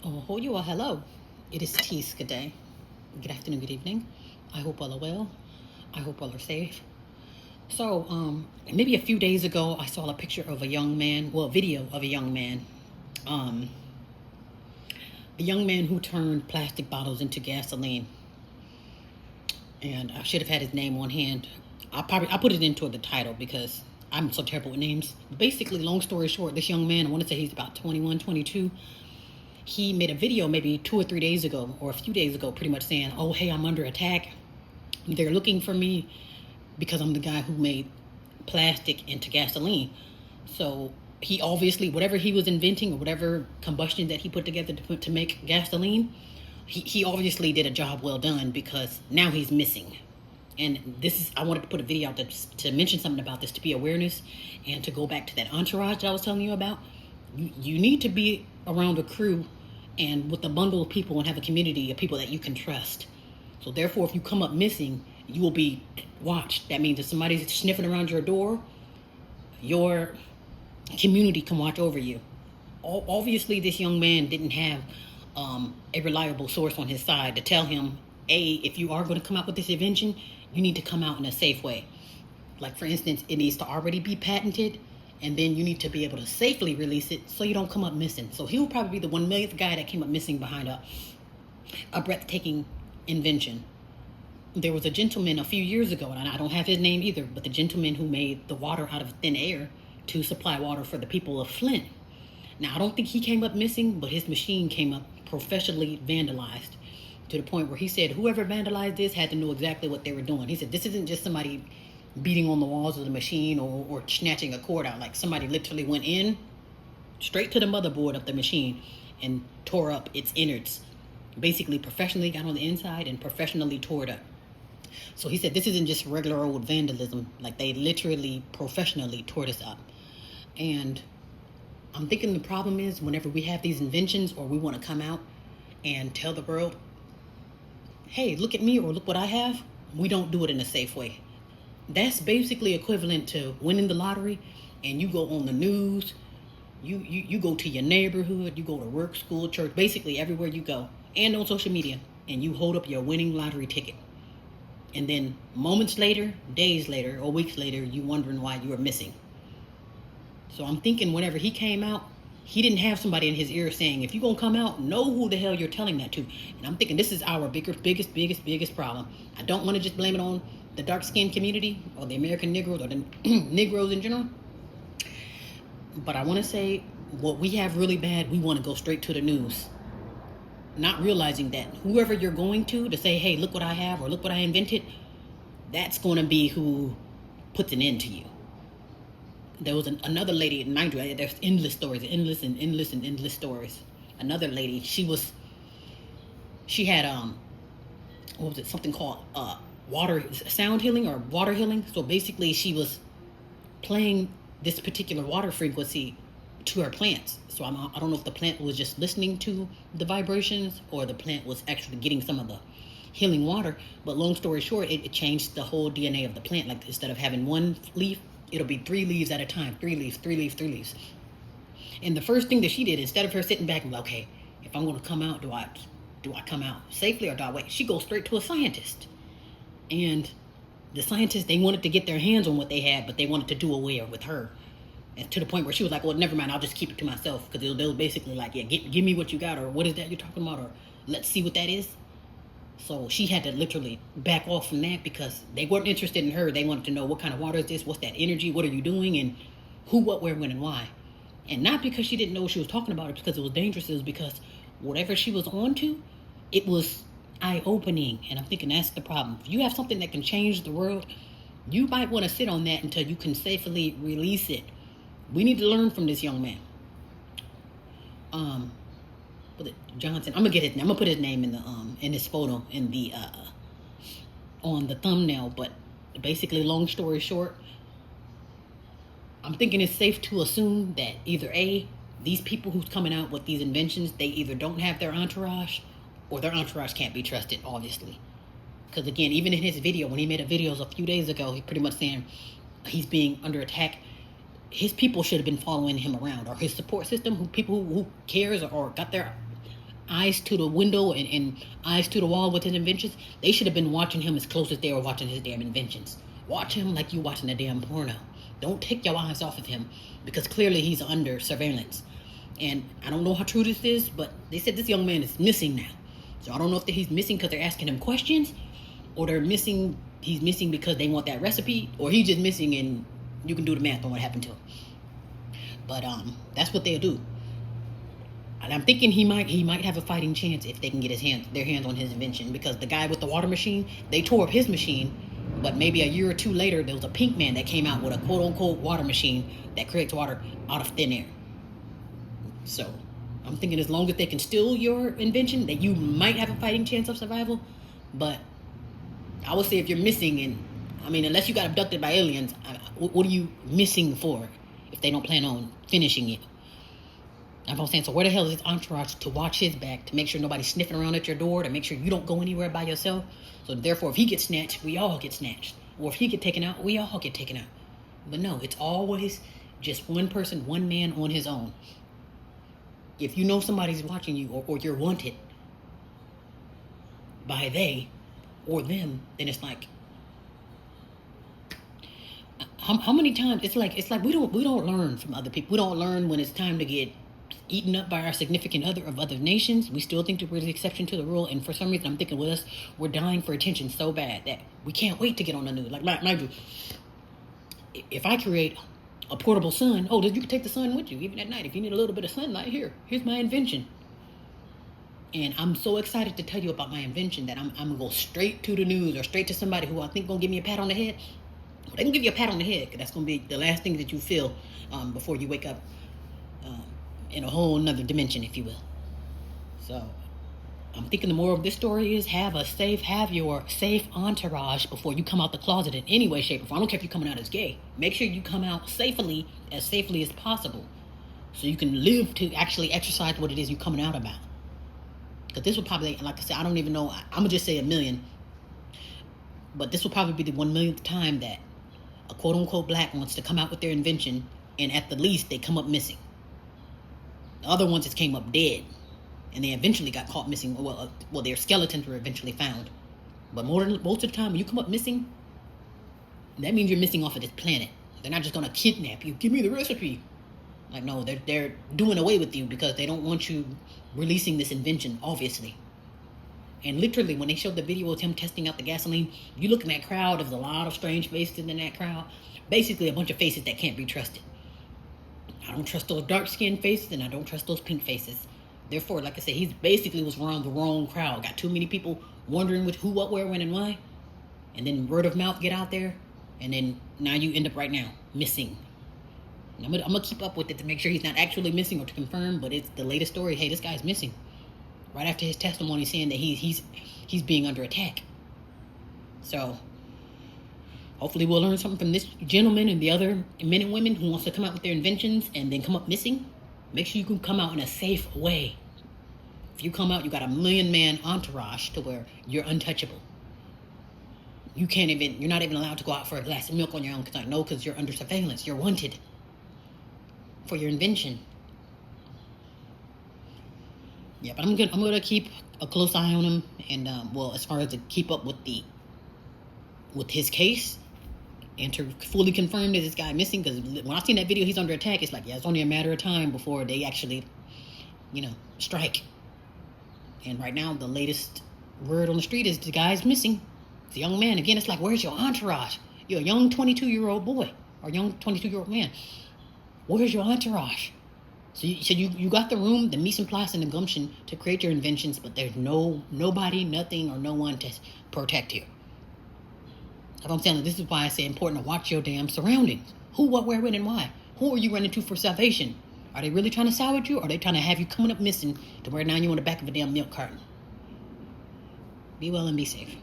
Oh, you are hello. It is Tees. Good day. Good afternoon, good evening. I hope all are well. I hope all are safe. So, maybe a few days ago, I saw a picture of a young man, well, a video of a young man. Um, a young man who turned plastic bottles into gasoline. And I should have had his name on hand. I'll put it into the title because I'm so terrible with names. Basically, long story short, this young man, I want to say he's about 21, 22. He made a video maybe 2 or 3 days ago or a few days ago pretty much saying, oh, hey, I'm under attack. They're looking for me because I'm the guy who made plastic into gasoline. So he obviously, whatever he was inventing or whatever combustion that he put together to make gasoline, he obviously did a job well done because now he's missing. And this is, I wanted to put a video out to mention something about this, to be awareness and to go back to that entourage that I was telling you about. You need to be around a crew and with a bundle of people and have a community of people that you can trust. So therefore, if you come up missing, you will be watched. That means if somebody's sniffing around your door, your community can watch over you. Obviously, this young man didn't have a reliable source on his side to tell him, if you are going to come out with this invention, you need to come out in a safe way. Like, for instance, it needs to already be patented, and then you need to be able to safely release it so you don't come up missing. So he'll probably be the 1 millionth guy that came up missing behind a breathtaking invention. There was a gentleman a few years ago, and I don't have his name either, but the gentleman who made the water out of thin air to supply water for the people of Flint. Now, I don't think he came up missing, but his machine came up professionally vandalized to the point where he said whoever vandalized this had to know exactly what they were doing. He said this isn't just somebody beating on the walls of the machine or snatching a cord out. Like, somebody literally went in straight to the motherboard of the machine and tore up its innards. Basically, professionally got on the inside and professionally tore it up. So he said this isn't just regular old vandalism. Like, they literally professionally tore this up. And I'm thinking the problem is whenever we have these inventions or we want to come out and tell the world, hey, look at me or look what I have, we don't do it in a safe way. That's basically equivalent to winning the lottery and you go on the news, you go to your neighborhood, you go to work, school, church, basically everywhere you go, and on social media, and you hold up your winning lottery ticket. And then moments later, days later, or weeks later, you wondering why you were missing. So I'm thinking whenever he came out, he didn't have somebody in his ear saying, if you're going to come out, know who the hell you're telling that to. And I'm thinking this is our biggest problem. I don't want to just blame it on the dark-skinned community or the American Negroes or the Negroes in general. But I want to say what we have really bad, we want to go straight to the news. Not realizing that whoever you're going to say, hey, look what I have or look what I invented, that's going to be who puts an end to you. There was another lady in Nigeria. There's endless stories, endless stories. Another lady, she had what was it? Something called sound healing or water healing. So basically, she was playing this particular water frequency to her plants. So I don't know if the plant was just listening to the vibrations or the plant was actually getting some of the healing water. But long story short, it changed the whole DNA of the plant. Like, instead of having one leaf, it'll be 3 leaves at a time. 3 leaves, 3 leaves, 3 leaves. And the first thing that she did, instead of her sitting back and like, okay, if I'm going to come out, do I come out safely or do I wait? She goes straight to a scientist. And the scientists, they wanted to get their hands on what they had, but they wanted to do away with her. And to the point where she was like, well, never mind, I'll just keep it to myself. Because they was basically like, yeah, give me what you got, or what is that you're talking about, or let's see what that is. So she had to literally back off from that because they weren't interested in her. They wanted to know what kind of water is this, what's that energy, what are you doing, and who, what, where, when, and why. And not because she didn't know what she was talking about, it's because it was dangerous. It was because whatever she was on to, it was eye-opening. And I'm thinking that's the problem. If you have something that can change the world, you might want to sit on that until you can safely release it. We need to learn from this young man. Johnson. I'm gonna put his name in this photo in the on the thumbnail. But basically, long story short, I'm thinking it's safe to assume that either these people who's coming out with these inventions, they either don't have their entourage, or their entourage can't be trusted, obviously. Because again, even in his video, when he made a videos a few days ago, he pretty much saying he's being under attack. His people should have been following him around, or his support system, people who cares or got their eyes to the window and eyes to the wall with his inventions, they should have been watching him as close as they were watching his damn inventions. Watch him like you watching a damn porno. Don't take your eyes off of him, because clearly he's under surveillance. And I don't know how true this is, but they said this young man is missing now. So I don't know if he's missing because they're asking him questions, or he's missing because they want that recipe, or he's just missing and you can do the math on what happened to him. But that's what they'll do. And I'm thinking he might have a fighting chance if they can get their hands on his invention, because the guy with the water machine, they tore up his machine, but maybe a year or two later there was a pink man that came out with a quote unquote water machine that creates water out of thin air. So I'm thinking as long as they can steal your invention, that you might have a fighting chance of survival. But I would say if you're missing, and I mean, unless you got abducted by aliens, what are you missing for if they don't plan on finishing it? I'm saying, so where the hell is his entourage to watch his back, to make sure nobody's sniffing around at your door, to make sure you don't go anywhere by yourself? So therefore, if he gets snatched, we all get snatched. Or if he get taken out, we all get taken out. But no, it's always just one person, one man on his own. If you know somebody's watching you, or you're wanted by they or them, then it's like, how many times it's like we don't learn from other people. We don't learn when it's time to get eaten up by our significant other of other nations. We still think that we're the exception to the rule, and for some reason I'm thinking with us, we're dying for attention so bad that we can't wait to get on the news. Like mind you, if I create a portable sun, you can take the sun with you even at night if you need a little bit of sunlight. Here's my invention. And I'm so excited to tell you about my invention that I'm gonna go straight to the news, or straight to somebody who I think gonna give me a pat on the head. Well, they can give you a pat on the head, because that's gonna be the last thing that you feel before you wake up in a whole nother dimension, if you will. So I'm thinking the moral of this story is have your safe entourage before you come out the closet in any way, shape, or form. I don't care if you're coming out as gay. Make sure you come out safely as possible, so you can live to actually exercise what it is you're coming out about. Because this will probably, like I said, I don't even know, I'm gonna just say 1 million, but this will probably be the 1 millionth time that a quote unquote black wants to come out with their invention, and at the least they come up missing. The other ones just came up dead, and they eventually got caught missing. Well, their skeletons were eventually found. But most of the time, when you come up missing, that means you're missing off of this planet. They're not just gonna kidnap you. Give me the recipe. Like, no, they're doing away with you because they don't want you releasing this invention, obviously. And literally, when they showed the video of him testing out the gasoline, you look in that crowd, there's a lot of strange faces in that crowd. Basically, a bunch of faces that can't be trusted. I don't trust those dark-skinned faces, and I don't trust those pink faces. Therefore, like I said, he basically was around the wrong crowd. Got too many people wondering who, what, where, when, and why. And then word of mouth get out there. And then now you end up right now missing. And I'm gonna keep up with it to make sure he's not actually missing, or to confirm, but it's the latest story. Hey, this guy's missing. Right after his testimony saying that he's being under attack. So hopefully we'll learn something from this gentleman and the other men and women who wants to come out with their inventions and then come up missing. Make sure you can come out in a safe way. If you come out, you got a 1 million man entourage to where you're untouchable. You're not even allowed to go out for a glass of milk on your own, because you're under surveillance. You're wanted for your invention. Yeah, but I'm gonna keep a close eye on him, and as far as to keep up with his case, and to fully confirm that this guy missing. Because when I seen that video, he's under attack. It's like, yeah, it's only a matter of time before they actually, strike. And right now, the latest word on the street is the guy's missing. It's a young man. Again, it's like, where's your entourage? You're a young 22-year-old boy, or young 22-year-old man. Where's your entourage? So you got the room, the mise en place, and the gumption to create your inventions, but there's nobody, nothing, or no one to protect you. Like I'm saying, this is why I say important to watch your damn surroundings. Who, what, where, when, and why? Who are you running to for salvation? Are they really trying to salvage you, or are they trying to have you coming up missing to where now you're on the back of a damn milk carton? Be well and be safe.